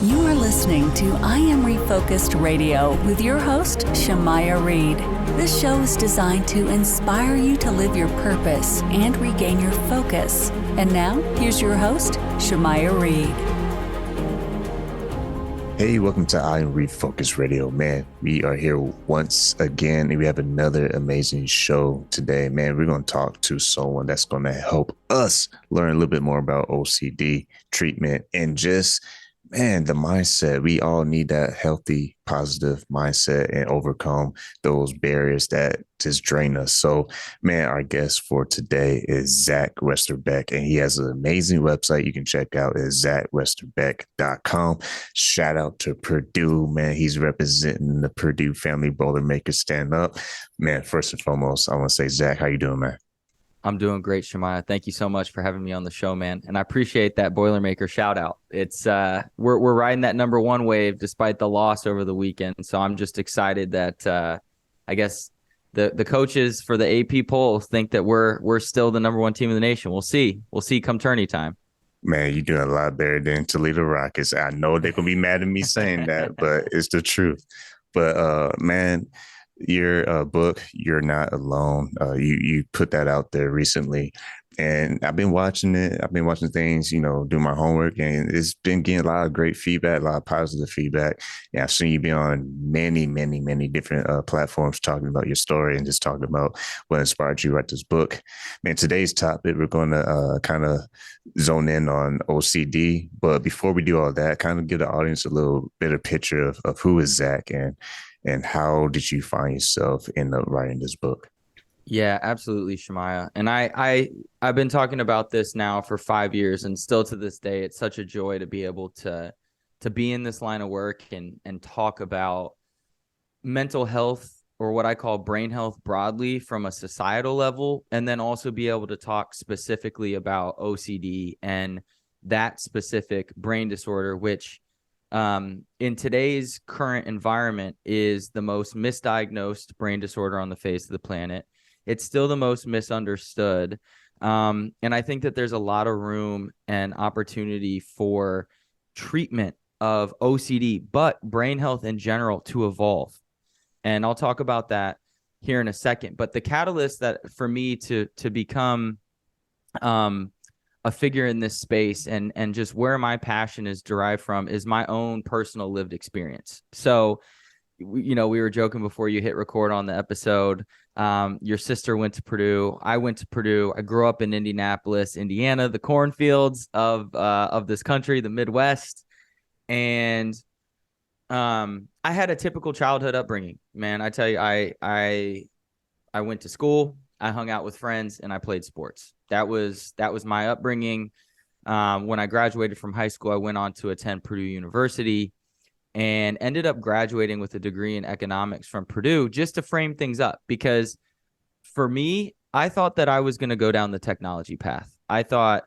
You are listening to I Am Refocused Radio with your host, Shamaya Reed. This show is designed to inspire you to live your purpose and regain your focus. And now, here's your host, Shamaya Reed. Hey, welcome to I Am Refocused Radio. Man, we are here once again, and we have another amazing show today. Man, we're going to talk to someone that's going to help us learn a little bit more about OCD treatment and just, man, the mindset. We all need that healthy, positive mindset and overcome those barriers that just drain us. So, man, our guest for today is Zach Westerbeck, and he has an amazing website you can check out at zachwesterbeck.com. Shout out to Purdue, man. He's representing the Purdue family Boilermakers stand up. Man, first and foremost, I want to say, Zach, how you doing, man? I'm doing great, Shamaya. Thank you so much for having me on the show, man. And I appreciate that Boilermaker shout out. It's we're riding that number one wave despite the loss over the weekend. So I'm just excited that I guess the coaches for the AP polls think that we're still the number one team in the nation. We'll see. We'll see come tourney time. Man, you're doing a lot better than Toledo Rockets. I know they're gonna be mad at me saying that, but it's the truth. But man, your book, You're Not Alone. You put that out there recently, and I've been watching it. I've been watching things, do my homework, and it's been getting a lot of great feedback, a lot of positive feedback. And I've seen you be on many, many, many different platforms talking about your story and just talking about what inspired you to write this book. Man, today's topic, we're going to kind of zone in on OCD. But before we do all that, kind of give the audience a little bit of picture of who is Zach and how did you find yourself in writing this book? Yeah, absolutely, Shamaya. And I've been talking about this now for 5 years, and still to this day, it's such a joy to be able to be in this line of work and talk about mental health, or what I call brain health broadly from a societal level, and then also be able to talk specifically about OCD and that specific brain disorder, which in today's current environment is the most misdiagnosed brain disorder on the face of the planet. It's still the most misunderstood. And I think that there's a lot of room and opportunity for treatment of OCD, but brain health in general to evolve. And I'll talk about that here in a second. But the catalyst that for me to become a figure in this space and just where my passion is derived from is my own personal lived experience. So, we were joking before you hit record on the episode. Your sister went to Purdue. I went to Purdue. I grew up in Indianapolis, Indiana, the cornfields of this country, the Midwest. And I had a typical childhood upbringing, man. I tell you, I went to school, I hung out with friends, and I played sports. That was my upbringing. When I graduated from high school, I went on to attend Purdue University and ended up graduating with a degree in economics from Purdue, just to frame things up. Because for me, I thought that I was going to go down the technology path. I thought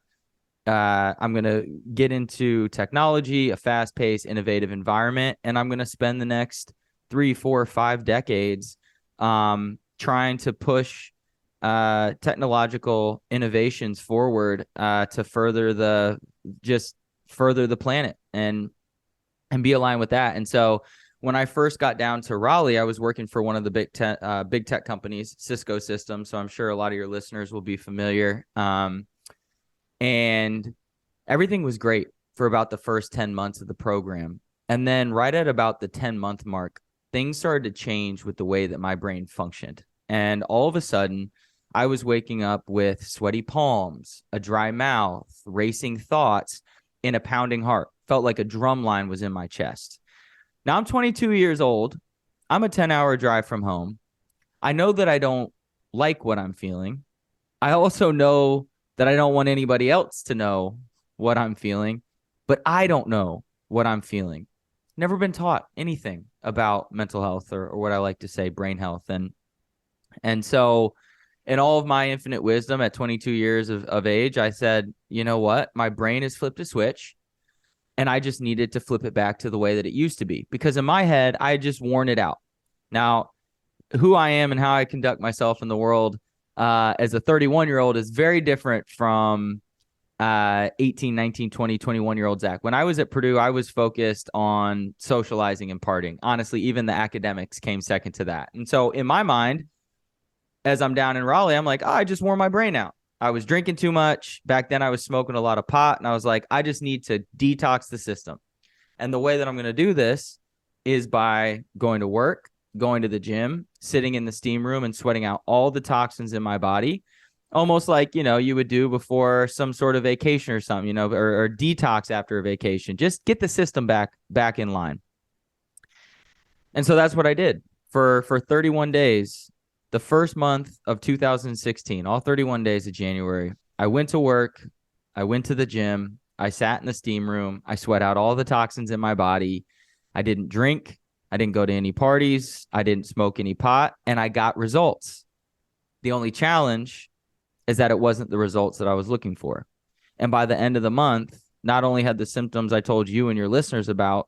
I'm going to get into technology, a fast-paced, innovative environment, and I'm going to spend the next 3, 4, 5 decades trying to push technological innovations forward to further the planet and be aligned with that. And so when I first got down to Raleigh, I was working for one of the big tech companies, Cisco Systems. So I'm sure a lot of your listeners will be familiar. And everything was great for about the first 10 months of the program. And then right at about the 10-month mark, things started to change with the way that my brain functioned. And all of a sudden, I was waking up with sweaty palms, a dry mouth, racing thoughts, and a pounding heart. Felt like a drum line was in my chest. Now I'm 22 years old. I'm a 10-hour drive from home. I know that I don't like what I'm feeling. I also know that I don't want anybody else to know what I'm feeling, but I don't know what I'm feeling. Never been taught anything about mental health or what I like to say, brain health. And so in all of my infinite wisdom at 22 years of age, I said, you know what? My brain has flipped a switch, and I just needed to flip it back to the way that it used to be. Because in my head, I had just worn it out. Now, who I am and how I conduct myself in the world as a 31-year-old is very different from 18, 19, 20, 21-year-old Zach. When I was at Purdue, I was focused on socializing and partying. Honestly, even the academics came second to that. And so in my mind, as I'm down in Raleigh, I'm like, oh, I just wore my brain out. I was drinking too much. Back then I was smoking a lot of pot, and I was like, I just need to detox the system. And the way that I'm going to do this is by going to work, going to the gym, sitting in the steam room and sweating out all the toxins in my body, almost like, you would do before some sort of vacation or something, or detox after a vacation. Just get the system back in line. And so that's what I did for 31 days. The first month of 2016, all 31 days of January, I went to work, I went to the gym, I sat in the steam room, I sweat out all the toxins in my body. I didn't drink, I didn't go to any parties, I didn't smoke any pot, and I got results. The only challenge is that it wasn't the results that I was looking for. And by the end of the month, not only had the symptoms I told you and your listeners about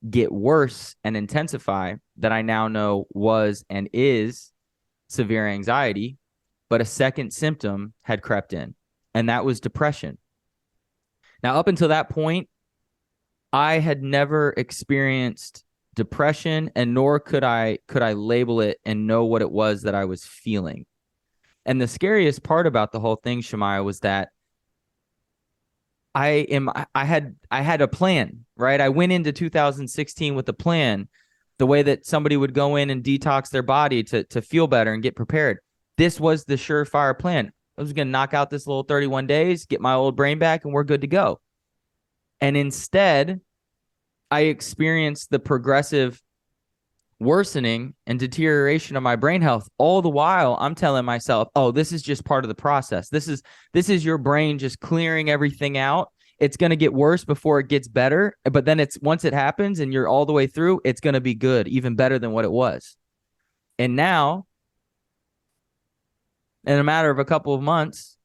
get worse and intensify, that I now know was and is severe anxiety, but a second symptom had crept in, and that was depression. Now, up until that point, I had never experienced depression, and nor could I label it and know what it was that I was feeling. And the scariest part about the whole thing, Shemaiah, was that I had a plan, right? I went into 2016 with a plan, the way that somebody would go in and detox their body to feel better and get prepared. This was the surefire plan. I was going to knock out this little 31 days, get my old brain back, and we're good to go. And instead, I experienced the progressive worsening and deterioration of my brain health. All the while, I'm telling myself, oh, this is just part of the process. This is your brain just clearing everything out. It's going to get worse before it gets better. But then once it happens and you're all the way through, it's going to be good, even better than what it was. And now, in a matter of a couple of months,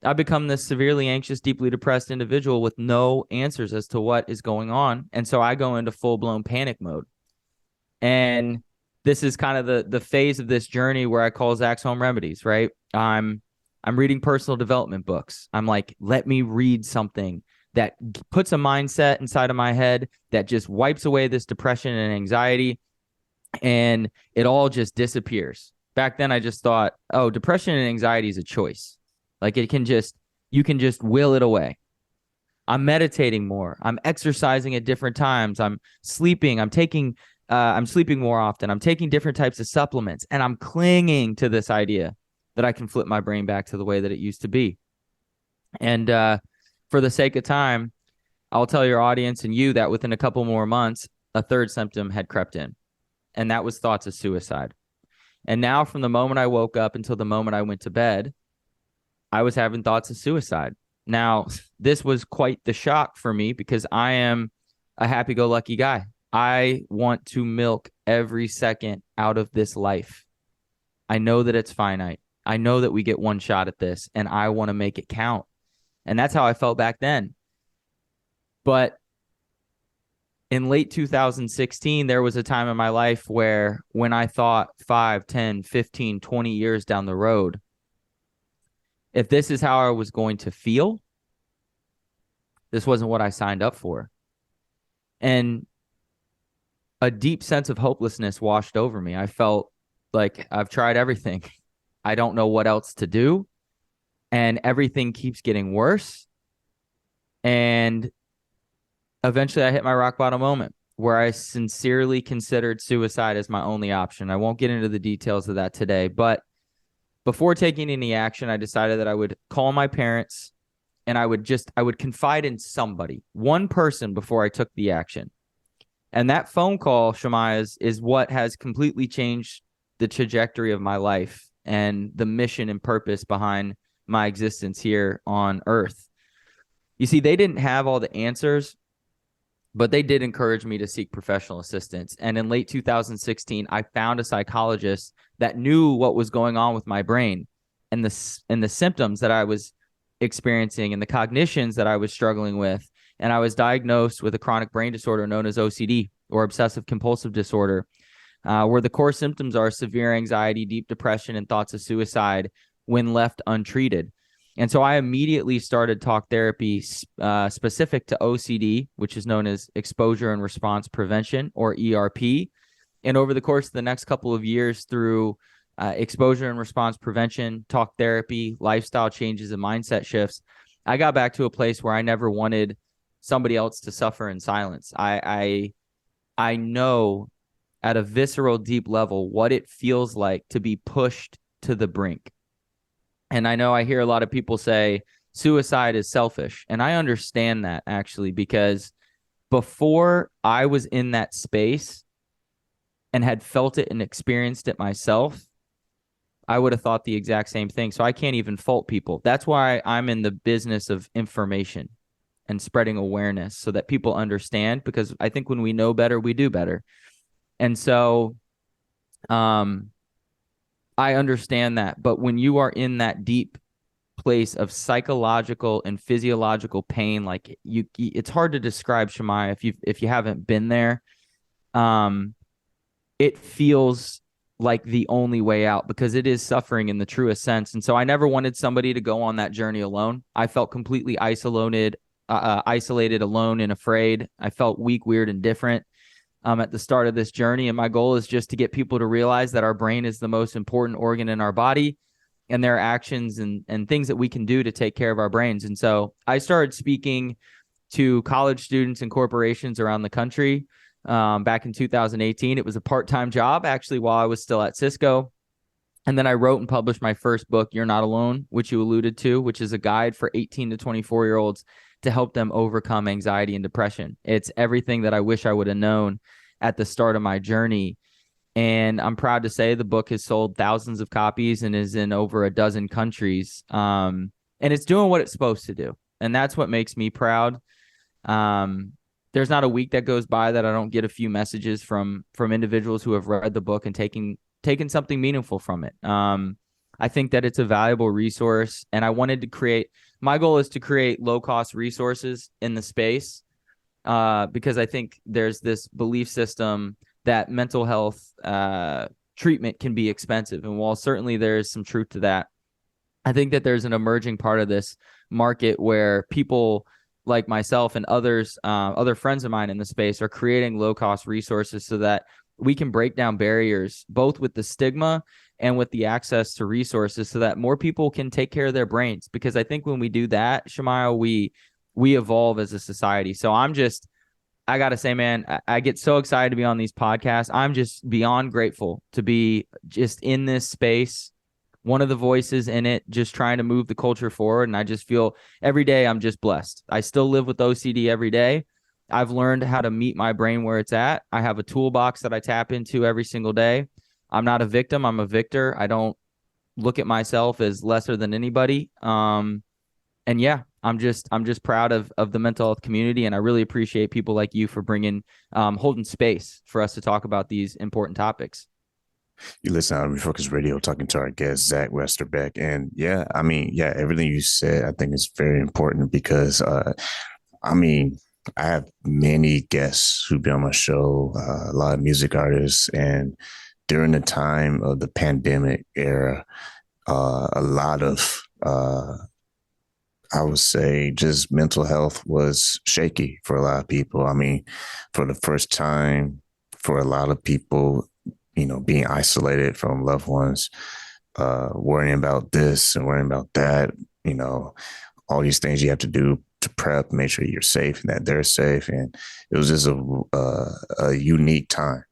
I've become this severely anxious, deeply depressed individual with no answers as to what is going on. And so I go into full-blown panic mode. And this is kind of the phase of this journey where I call Zach's Home Remedies, right? I'm reading personal development books. I'm like, let me read something that puts a mindset inside of my head that just wipes away this depression and anxiety, and it all just disappears. Back then, I just thought, oh, depression and anxiety is a choice. Like you can just will it away. I'm meditating more. I'm exercising at different times. I'm sleeping. I'm sleeping more often. I'm taking different types of supplements, and I'm clinging to this idea that I can flip my brain back to the way that it used to be. And for the sake of time, I'll tell your audience and you that within a couple more months, a third symptom had crept in, and that was thoughts of suicide. And now from the moment I woke up until the moment I went to bed, I was having thoughts of suicide. Now, this was quite the shock for me because I am a happy-go-lucky guy. I want to milk every second out of this life. I know that it's finite. I know that we get one shot at this, and I want to make it count. And that's how I felt back then. But in late 2016, there was a time in my life where when I thought 5, 10, 15, 20 years down the road, if this is how I was going to feel, this wasn't what I signed up for. And a deep sense of hopelessness washed over me. I felt like I've tried everything. I don't know what else to do. And everything keeps getting worse. And eventually I hit my rock bottom moment where I sincerely considered suicide as my only option. I won't get into the details of that today, but before taking any action, I decided that I would call my parents and I would confide in somebody, one person, before I took the action. And that phone call, Shemaiah, is what has completely changed the trajectory of my life and the mission and purpose behind my existence here on earth. You see, they didn't have all the answers, but they did encourage me to seek professional assistance. And in late 2016, I found a psychologist that knew what was going on with my brain and the symptoms that I was experiencing and the cognitions that I was struggling with. And I was diagnosed with a chronic brain disorder known as OCD, or obsessive compulsive disorder, where the core symptoms are severe anxiety, deep depression, and thoughts of suicide when left untreated. And so I immediately started talk therapy specific to OCD, which is known as exposure and response prevention, or ERP. And over the course of the next couple of years, through exposure and response prevention, talk therapy, lifestyle changes, and mindset shifts, I got back to a place where I never wanted somebody else to suffer in silence. I know at a visceral, deep level what it feels like to be pushed to the brink. And I know I hear a lot of people say suicide is selfish. And I understand that, actually, because before I was in that space and had felt it and experienced it myself, I would have thought the exact same thing. So I can't even fault people. That's why I'm in the business of information and spreading awareness so that people understand, because I think when we know better, we do better. And so I understand that. But when you are in that deep place of psychological and physiological pain, like it's hard to describe, Shemaiah, if you haven't been there. It feels like the only way out, because it is suffering in the truest sense. And so I never wanted somebody to go on that journey alone. I felt completely isolated, alone and afraid. I felt weak, weird, and different at the start of this journey. And my goal is just to get people to realize that our brain is the most important organ in our body, and there are actions and things that we can do to take care of our brains. And so I started speaking to college students and corporations around the country back in 2018. It was a part-time job, actually, while I was still at Cisco. And then I wrote and published my first book, You're Not Alone, which you alluded to, which is a guide for 18 to 24-year-olds to help them overcome anxiety and depression. It's everything that I wish I would have known at the start of my journey. And I'm proud to say the book has sold thousands of copies and is in over a dozen countries. And it's doing what it's supposed to do. And that's what makes me proud. There's not a week that goes by that I don't get a few messages from individuals who have read the book and taken something meaningful from it. I think that it's a valuable resource, and I wanted to my goal is to create low-cost resources in the space, because I think there's this belief system that mental health treatment can be expensive. And while certainly there is some truth to that, I think that there's an emerging part of this market where people like myself and others, other friends of mine in the space, are creating low-cost resources so that we can break down barriers, both with the stigma and with the access to resources, so that more people can take care of their brains. Because I think when we do that, Shemaiah, we evolve as a society. So I got to say, man, I get so excited to be on these podcasts. I'm just beyond grateful to be just in this space, one of the voices in it, just trying to move the culture forward. And I just feel every day I'm just blessed. I still live with OCD every day. I've learned how to meet my brain where it's at. I have a toolbox that I tap into every single day. I'm not a victim. I'm a victor. I don't look at myself as lesser than anybody. And yeah, I'm just proud of the mental health community. And I really appreciate people like you for holding space for us to talk about these important topics. You listen to Refocus Radio, talking to our guest, Zach Westerbeck. And everything you said, I think is very important, because, I have many guests who've been on my show, a lot of music artists. And during the time of the pandemic era, a lot of, I would say, just mental health was shaky for a lot of people. I mean, for the first time, for a lot of people, being isolated from loved ones, worrying about this and worrying about that, all these things you have to do to prep, make sure you're safe and that they're safe. And it was just a unique time.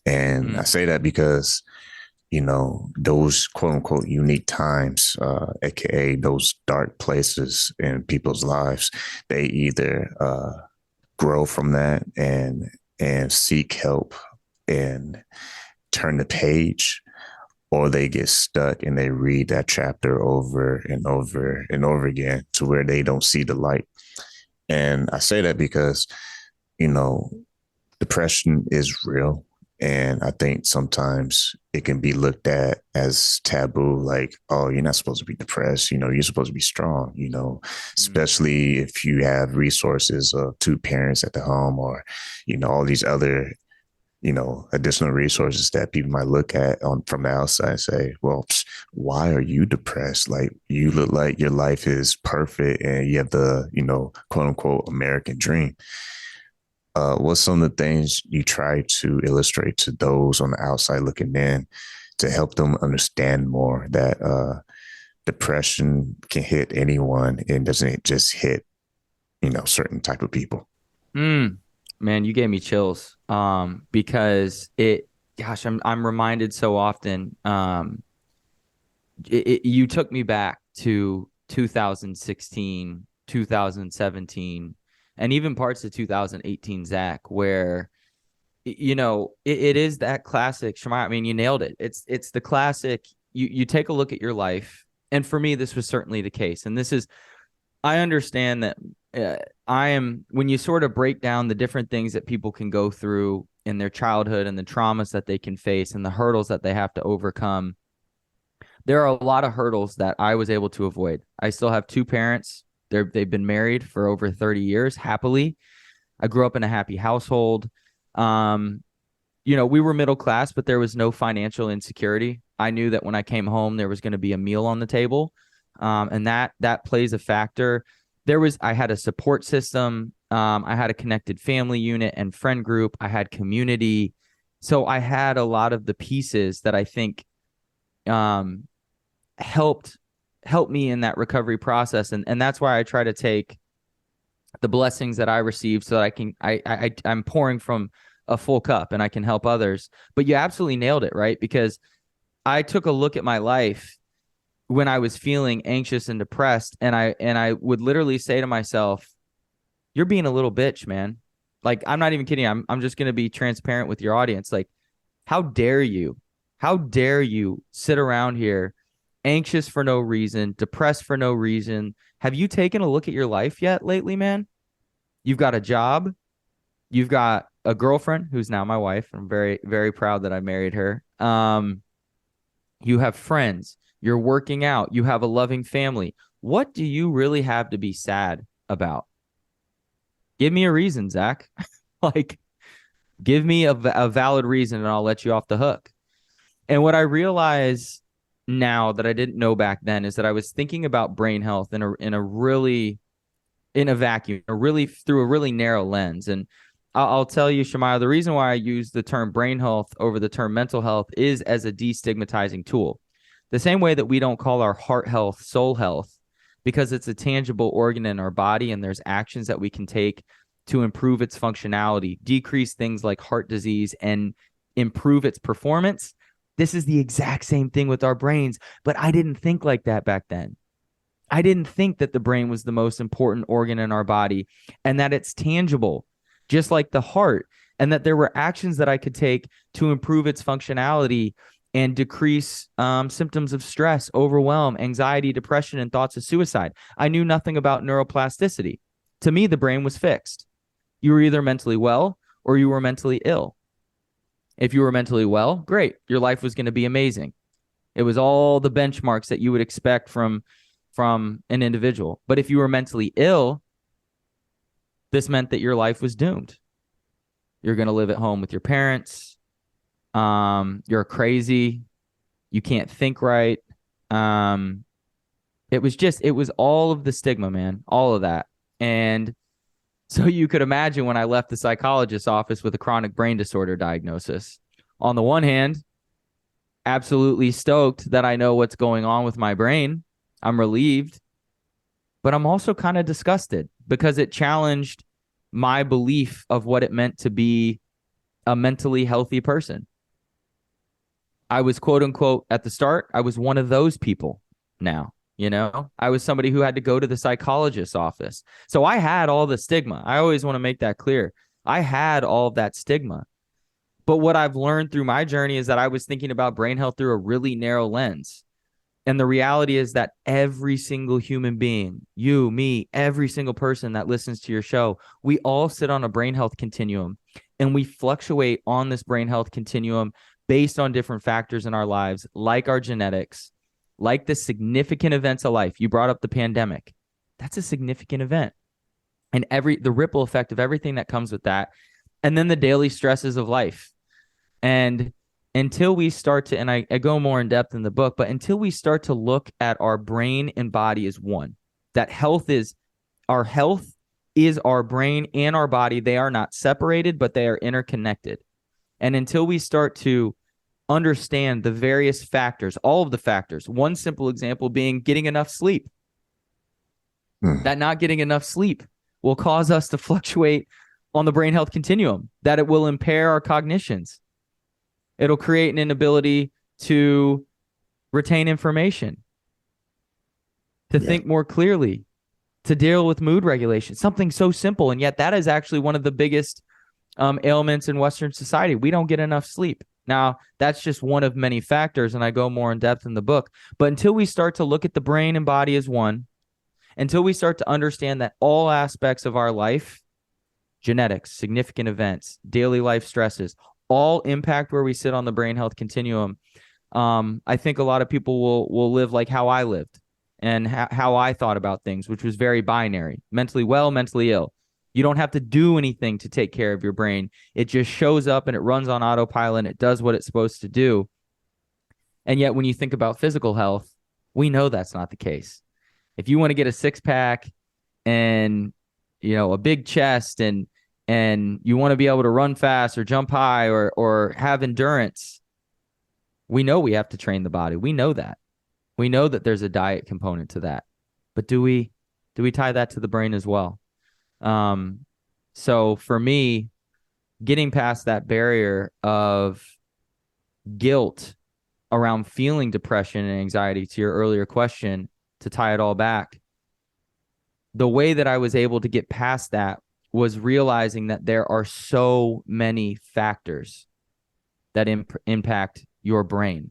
And I say that because, those quote unquote unique times, AKA those dark places in people's lives, they either grow from that and seek help and turn the page, or they get stuck and they read that chapter over and over and over again to where they don't see the light. And I say that because, depression is real. And I think sometimes it can be looked at as taboo, like, oh, you're not supposed to be depressed. You're supposed to be strong, especially if you have resources of two parents at the home, or, all these other additional resources that people might look at from the outside and say, well, why are you depressed? Like, you look like your life is perfect and you have the, quote unquote American dream. What's some of the things you try to illustrate to those on the outside looking in to help them understand more that depression can hit anyone and doesn't just hit, certain type of people? Man, you gave me chills. Because I'm reminded so often. You took me back to 2016, 2017, and even parts of 2018, Zach, where it is that classic Shemaiah. I mean, you nailed it. It's the classic. You take a look at your life, and for me, this was certainly the case. And I understand that when you sort of break down the different things that people can go through in their childhood and the traumas that they can face and the hurdles that they have to overcome, there are a lot of hurdles that I was able to avoid. I still have two parents. They've been married for over 30 years, happily. I grew up in a happy household. We were middle class, but there was no financial insecurity. I knew that when I came home, there was going to be a meal on the table. And that plays a factor. I had a support system. I had a connected family unit and friend group. I had community. So I had a lot of the pieces that I think helped me in that recovery process. And that's why I try to take the blessings that I received so that I'm pouring from a full cup and I can help others. But you absolutely nailed it, right? Because I took a look at my life when I was feeling anxious and depressed, and I would literally say to myself, you're being a little bitch, man. Like, I'm not even kidding. I'm just going to be transparent with your audience. Like, how dare you sit around here anxious for no reason, depressed for no reason? Have you taken a look at your life yet lately, man? You've got a job. You've got a girlfriend who's now my wife. I'm very, very proud that I married her. You have friends. You're working out. You have a loving family. What do you really have to be sad about? Give me a reason, Zach. Like, give me a valid reason and I'll let you off the hook. And what I realize now that I didn't know back then is that I was thinking about brain health in a vacuum, through a really narrow lens. And I'll tell you, Shemaiah, the reason why I use the term brain health over the term mental health is as a destigmatizing tool. The same way that we don't call our heart health soul health, because it's a tangible organ in our body and there's actions that we can take to improve its functionality, decrease things like heart disease, and improve its performance. This is the exact same thing with our brains, but I didn't think like that back then. I didn't think that the brain was the most important organ in our body and that it's tangible, just like the heart, and that there were actions that I could take to improve its functionality and decrease symptoms of stress, overwhelm, anxiety, depression, and thoughts of suicide. I knew nothing about neuroplasticity. To me, the brain was fixed. You were either mentally well or you were mentally ill. If you were mentally well, great. Your life was going to be amazing. It was all the benchmarks that you would expect from an individual. But if you were mentally ill, this meant that your life was doomed. You're going to live at home with your parents. You're crazy. You can't think right. It was all of the stigma, man, all of that. And so you could imagine when I left the psychologist's office with a chronic brain disorder diagnosis. On the one hand, absolutely stoked that I know what's going on with my brain. I'm relieved, but I'm also kind of disgusted because it challenged my belief of what it meant to be a mentally healthy person. I was, quote unquote, at the start, I was one of those people now. I was somebody who had to go to the psychologist's office. So I had all the stigma. I always want to make that clear. I had all of that stigma. But what I've learned through my journey is that I was thinking about brain health through a really narrow lens. And the reality is that every single human being, you, me, every single person that listens to your show, we all sit on a brain health continuum, and we fluctuate on this brain health continuum based on different factors in our lives, like our genetics, like the significant events of life. You brought up the pandemic. That's a significant event. And the ripple effect of everything that comes with that. And then the daily stresses of life. And until we start to, and I go more in depth in the book, but until we start to look at our brain and body as one, that our health is our brain and our body. They are not separated, but they are interconnected. And until we start to understand the various factors, all of the factors, one simple example being getting enough sleep, that not getting enough sleep will cause us to fluctuate on the brain health continuum, that it will impair our cognitions. It'll create an inability to retain information, to think more clearly, to deal with mood regulation, something so simple. And yet that is actually one of the biggest ailments in Western society. We don't get enough sleep. Now, that's just one of many factors, and I go more in depth in the book. But until we start to look at the brain and body as one, until we start to understand that all aspects of our life, genetics, significant events, daily life stresses, all impact where we sit on the brain health continuum, I think a lot of people will live like how I lived and how I thought about things, which was very binary, mentally well, mentally ill. You don't have to do anything to take care of your brain. It just shows up and it runs on autopilot and it does what it's supposed to do. And yet when you think about physical health, we know that's not the case. If you want to get a six-pack and, a big chest and you want to be able to run fast or jump high or have endurance, we know we have to train the body. We know that. We know that there's a diet component to that. But do we tie that to the brain as well? So for me, getting past that barrier of guilt around feeling depression and anxiety, to your earlier question, to tie it all back, the way that I was able to get past that was realizing that there are so many factors that impact your brain.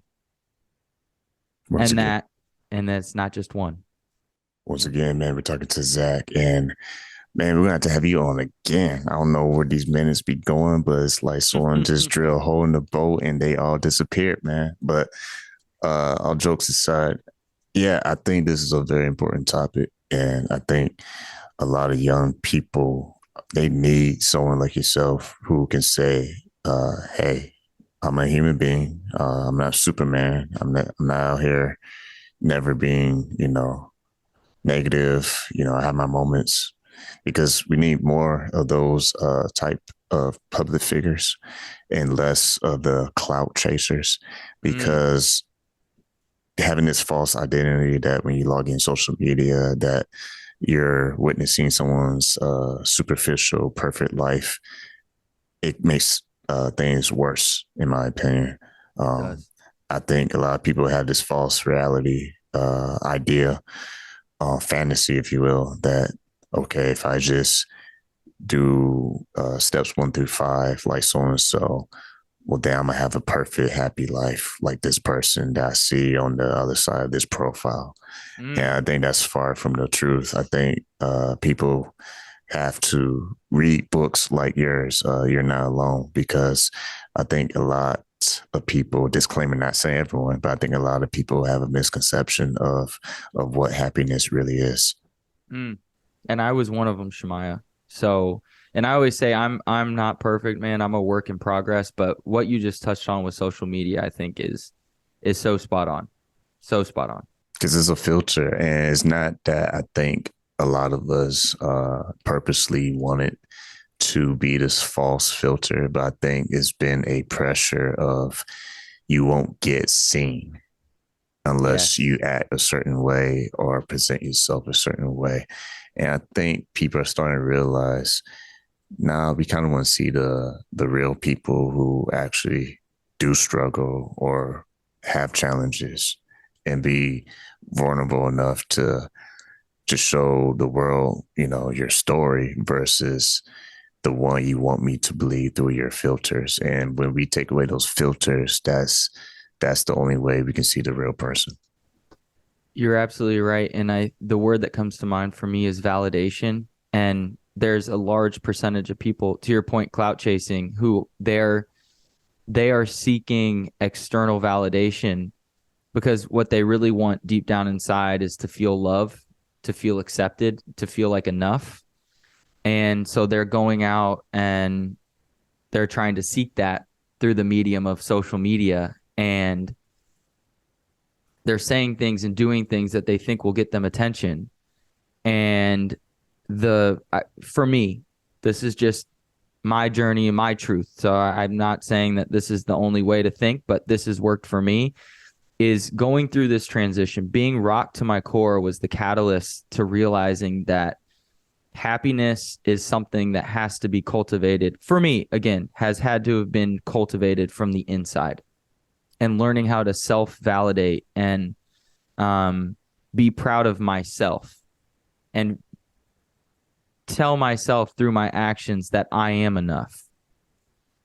And that's not just one. Once again, man, we're talking to Zach, and man, we're going to have you on again. I don't know where these minutes be going, but it's like someone just drill a hole in the boat and they all disappeared, man. But all jokes aside, yeah, I think this is a very important topic. And I think a lot of young people, they need someone like yourself who can say, hey, I'm a human being. I'm not Superman. I'm not out here never being, negative. I have my moments, because we need more of those type of public figures and less of the clout chasers, because having this false identity that when you log in social media that you're witnessing someone's superficial perfect life, it makes things worse, in my opinion. I think a lot of people have this false reality idea, fantasy, if you will, that, okay, if I just do steps 1 through 5, like so-and-so, well, then I'm going to have a perfect, happy life like this person that I see on the other side of this profile. And I think that's far from the truth. I think people have to read books like yours, You're Not Alone, because I think a lot of people, disclaimer, not saying everyone, but I think a lot of people have a misconception of what happiness really is. And I was one of them, Shemaiah. So, and I always say I'm not perfect, man. I'm a work in progress. But what you just touched on with social media, I think is so spot on. So spot on. Because it's a filter, and it's not that I think a lot of us purposely wanted to be this false filter, but I think it's been a pressure of you won't get seen unless you act a certain way or present yourself a certain way. And I think people are starting to realize now we kind of want to see the real people who actually do struggle or have challenges and be vulnerable enough to show the world, your story versus the one you want me to believe through your filters. And when we take away those filters, that's the only way we can see the real person. You're absolutely right. And the word that comes to mind for me is validation. And there's a large percentage of people, to your point, clout chasing, who they are seeking external validation because what they really want deep down inside is to feel love, to feel accepted, to feel like enough. And so they're going out and they're trying to seek that through the medium of social media, and they're saying things and doing things that they think will get them attention. And for me, this is just my journey and my truth. So I'm not saying that this is the only way to think, but this has worked for me, is going through this transition. Being rocked to my core was the catalyst to realizing that happiness is something that has to be cultivated. For me, again, has had to have been cultivated from the inside, and learning how to self-validate and be proud of myself and tell myself through my actions that I am enough.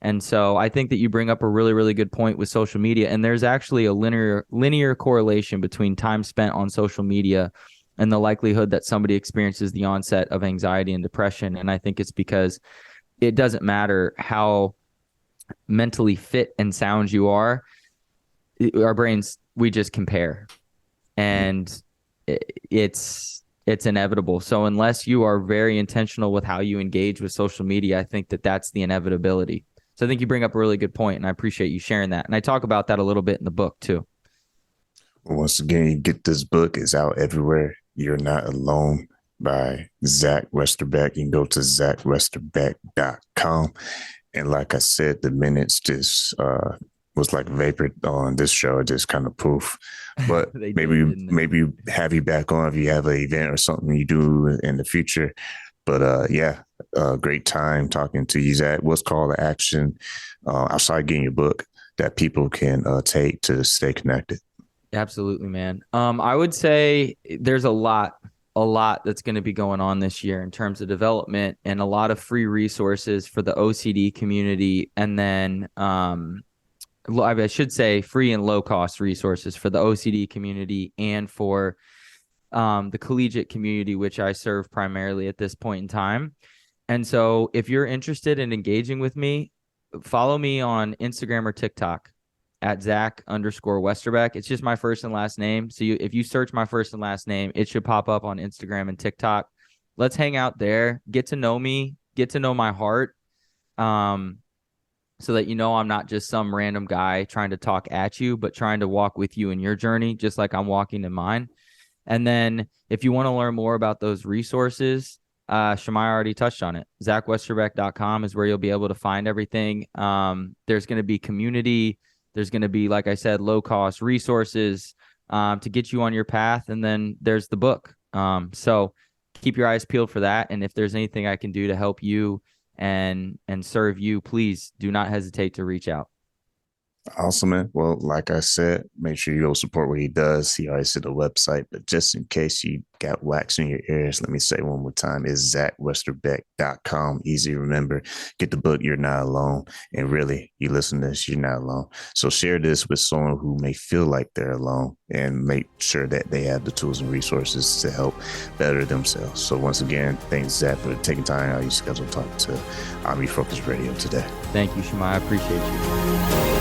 And so I think that you bring up a really, really good point with social media. And there's actually a linear correlation between time spent on social media and the likelihood that somebody experiences the onset of anxiety and depression. And I think it's because it doesn't matter how mentally fit and sound you are. Our brains, we just compare. And it's inevitable. So unless you are very intentional with how you engage with social media, I think that that's the inevitability. So I think you bring up a really good point, and I appreciate you sharing that. And I talk about that a little bit in the book too. Once again, you get this book. It's out everywhere. You're Not Alone by Zach Westerbeck. You can go to zachwesterbeck.com. And like I said, the minutes just was like vapor on this show. It just kind of poof. But maybe have you back on if you have an event or something you do in the future. But great time talking to you, Zach. What's call to action outside getting your book that people can take to stay connected? Absolutely, man. I would say there's a lot that's going to be going on this year in terms of development, and a lot of free resources for the OCD community. And then I should say free and low cost resources for the OCD community and for the collegiate community, which I serve primarily at this point in time. And so if you're interested in engaging with me, follow me on Instagram or TikTok at Zach_Westerbeck. It's just my first and last name. So if you search my first and last name, it should pop up on Instagram and TikTok. Let's hang out there, get to know me, get to know my heart, so that I'm not just some random guy trying to talk at you, but trying to walk with you in your journey, just like I'm walking in mine. And then if you want to learn more about those resources, Shemaiah already touched on it. ZachWesterbeck.com is where you'll be able to find everything. There's going to be community. There's going to be, like I said, low-cost resources to get you on your path. And then there's the book. So keep your eyes peeled for that. And if there's anything I can do to help you and serve you, please do not hesitate to reach out. Awesome, man. Well, like I said, make sure you go support what he does. He already said the website, but just in case you got wax in your ears, let me say one more time, is ZachWesterbeck.com. Easy to remember. Get the book, You're Not Alone. And really, you listen to this, you're not alone. So share this with someone who may feel like they're alone, and make sure that they have the tools and resources to help better themselves. So once again, thanks, Zach, for taking time out of your schedule to talk to I'm Refocused Radio today. Thank you, Shemaiah. I appreciate you.